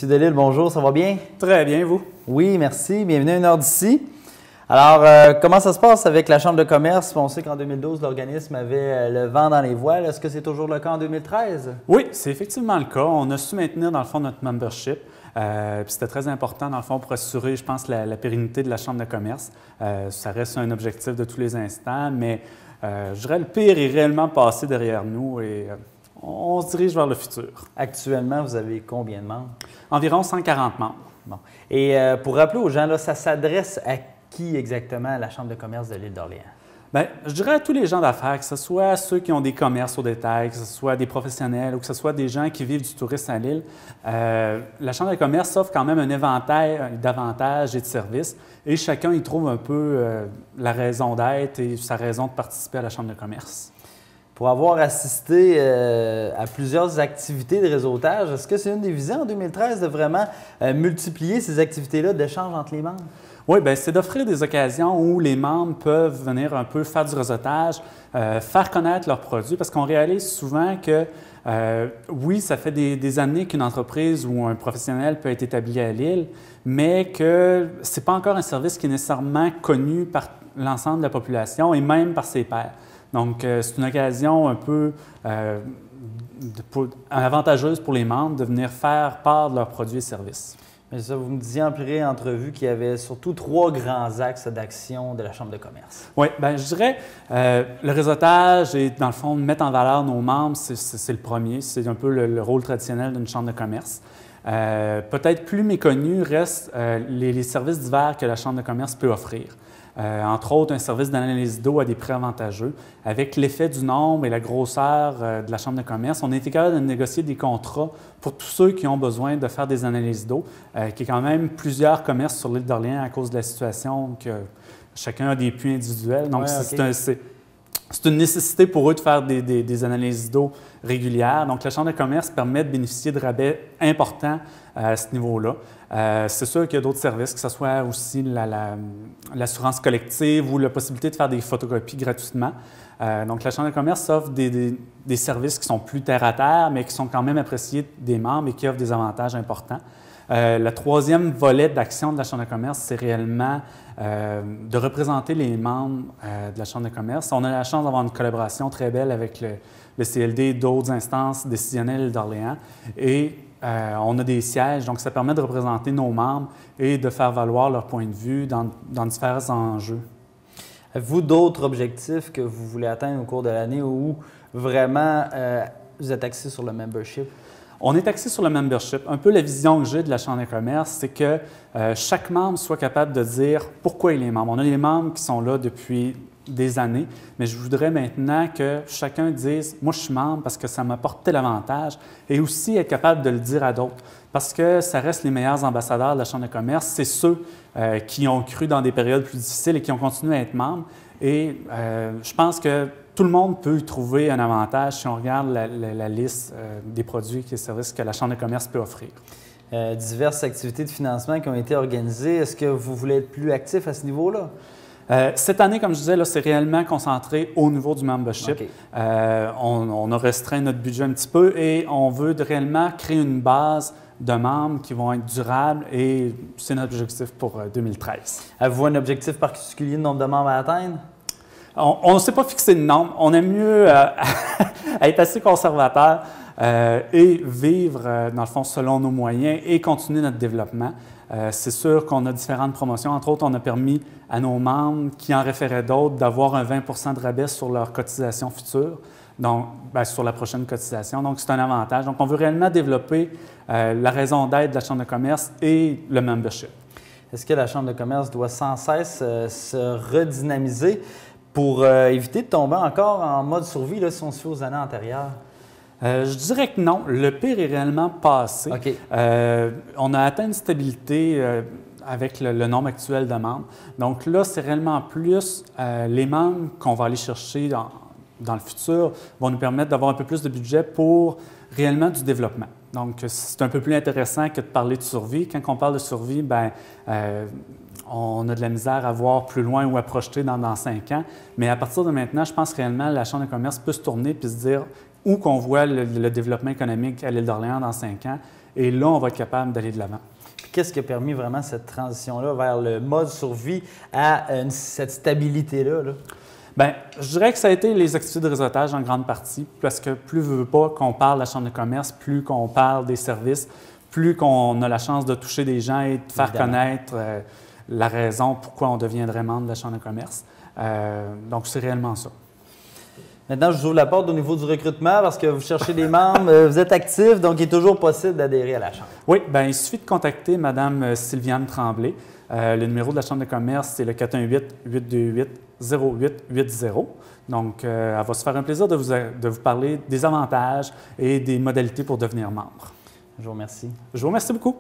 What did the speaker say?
Monsieur Delisle, bonjour, ça va bien? Très bien, vous? Oui, merci. Bienvenue à Une heure d'ici. Alors, comment ça se passe avec la Chambre de commerce? On sait qu'en 2012, l'organisme avait le vent dans les voiles. Est-ce que c'est toujours le cas en 2013? Oui, c'est effectivement le cas. On a su maintenir, dans le fond, notre membership. Puis c'était très important, dans le fond, pour assurer, je pense, la pérennité de la Chambre de commerce. Ça reste un objectif de tous les instants, mais je dirais le pire est réellement passé derrière nous et on se dirige vers le futur. Actuellement, vous avez combien de membres? Environ 140 membres. Bon. Et pour rappeler aux gens, là, ça s'adresse à qui exactement, la Chambre de commerce de l'île d'Orléans? Bien, je dirais à tous les gens d'affaires, que ce soit ceux qui ont des commerces au détail, que ce soit des professionnels ou que ce soit des gens qui vivent du tourisme à l'île, la Chambre de commerce offre quand même un éventail d'avantages et de services et chacun y trouve un peu la raison d'être et sa raison de participer à la Chambre de commerce. Pour avoir assisté à plusieurs activités de réseautage, est-ce que c'est une des visions en 2013 de vraiment multiplier ces activités-là d'échange entre les membres? Oui, bien, c'est d'offrir des occasions où les membres peuvent venir un peu faire du réseautage, faire connaître leurs produits, parce qu'on réalise souvent que, oui, ça fait des années qu'une entreprise ou un professionnel peut être établi à l'île, mais que ce n'est pas encore un service qui est nécessairement connu par l'ensemble de la population et même par ses pairs. Donc, c'est une occasion un peu avantageuse pour les membres de venir faire part de leurs produits et services. Mais ça, vous me disiez en pré-entrevue qu'il y avait surtout 3 grands axes d'action de la Chambre de commerce. Oui, bien, je dirais le réseautage et, dans le fond, mettre en valeur nos membres, c'est le premier. C'est un peu le rôle traditionnel d'une Chambre de commerce. Peut-être plus méconnu reste les services divers que la Chambre de commerce peut offrir. Entre autres, un service d'analyse d'eau à des prix avantageux. Avec l'effet du nombre et la grosseur de la Chambre de commerce, on a été capable de négocier des contrats pour tous ceux qui ont besoin de faire des analyses d'eau, qui est quand même plusieurs commerces sur l'île d'Orléans à cause de la situation que chacun a des puits individuels. Donc, c'est une nécessité pour eux de faire des analyses d'eau régulières. Donc, la Chambre de commerce permet de bénéficier de rabais importants à ce niveau-là. C'est sûr qu'il y a d'autres services, que ce soit aussi l'assurance collective ou la possibilité de faire des photocopies gratuitement. Donc, la Chambre de commerce offre des services qui sont plus terre-à-terre, mais qui sont quand même appréciés des membres et qui offrent des avantages importants. Le troisième volet d'action de la Chambre de commerce, c'est réellement de représenter les membres de la Chambre de commerce. On a la chance d'avoir une collaboration très belle avec le CLD et d'autres instances décisionnelles d'Orléans. Et on a des sièges, donc ça permet de représenter nos membres et de faire valoir leur point de vue dans différents enjeux. Avez-vous d'autres objectifs que vous voulez atteindre au cours de l'année ou vraiment vous êtes axé sur le membership? On est axé sur le membership. Un peu la vision que j'ai de la Chambre de commerce, c'est que chaque membre soit capable de dire pourquoi il est membre. On a des membres qui sont là depuis des années, mais je voudrais maintenant que chacun dise « moi, je suis membre parce que ça m'apporte tel avantage » et aussi être capable de le dire à d'autres. Parce que ça reste les meilleurs ambassadeurs de la Chambre de commerce, c'est ceux qui ont cru dans des périodes plus difficiles et qui ont continué à être membres. Et je pense que tout le monde peut y trouver un avantage si on regarde la liste des produits et des services que la Chambre de commerce peut offrir. Diverses activités de financement qui ont été organisées. Est-ce que vous voulez être plus actif à ce niveau-là? Cette année, comme je disais, c'est réellement concentré au niveau du membership. Okay. On a restreint notre budget un petit peu et on veut réellement créer une base de membres qui vont être durables et c'est notre objectif pour 2013. Avez-vous un objectif particulier de nombre de membres à atteindre? On ne s'est pas fixé de nombre. On aime mieux être assez conservateur et vivre, dans le fond, selon nos moyens et continuer notre développement. C'est sûr qu'on a différentes promotions. Entre autres, on a permis à nos membres qui en référaient d'autres d'avoir un 20 % de rabais sur leur cotisation future, donc sur la prochaine cotisation. Donc, c'est un avantage. Donc, on veut réellement développer la raison d'être de la Chambre de commerce et le membership. Est-ce que la Chambre de commerce doit sans cesse se redynamiser pour éviter de tomber encore en mode survie là, si on se fait aux années antérieures? Je dirais que non. Le pire est réellement passé. Okay. On a atteint une stabilité avec le nombre actuel de membres. Donc là, c'est réellement plus les membres qu'on va aller chercher dans le futur vont nous permettre d'avoir un peu plus de budget pour réellement du développement. Donc, c'est un peu plus intéressant que de parler de survie. Quand on parle de survie, on a de la misère à voir plus loin ou à projeter dans 5 ans. Mais à partir de maintenant, je pense réellement que la Chambre de commerce peut se tourner et se dire où qu'on voit le développement économique à l'île d'Orléans dans 5 ans Et là, on va être capable d'aller de l'avant. Qu'est-ce qui a permis vraiment cette transition-là vers le mode survie à cette stabilité-là? Bien, je dirais que ça a été les activités de réseautage en grande partie, parce que plus veut pas qu'on parle de la Chambre de commerce, plus qu'on parle des services, plus qu'on a la chance de toucher des gens et de faire connaître la raison pourquoi on deviendrait membre de la Chambre de commerce. Donc, c'est réellement ça. Maintenant, je vous ouvre la porte au niveau du recrutement parce que vous cherchez des membres, vous êtes actifs, donc il est toujours possible d'adhérer à la Chambre. Oui, bien, il suffit de contacter Mme Sylviane Tremblay. Le numéro de la Chambre de commerce, c'est le 418-828-0880. Donc, elle va se faire un plaisir de vous parler des avantages et des modalités pour devenir membre. Je vous remercie. Je vous remercie beaucoup.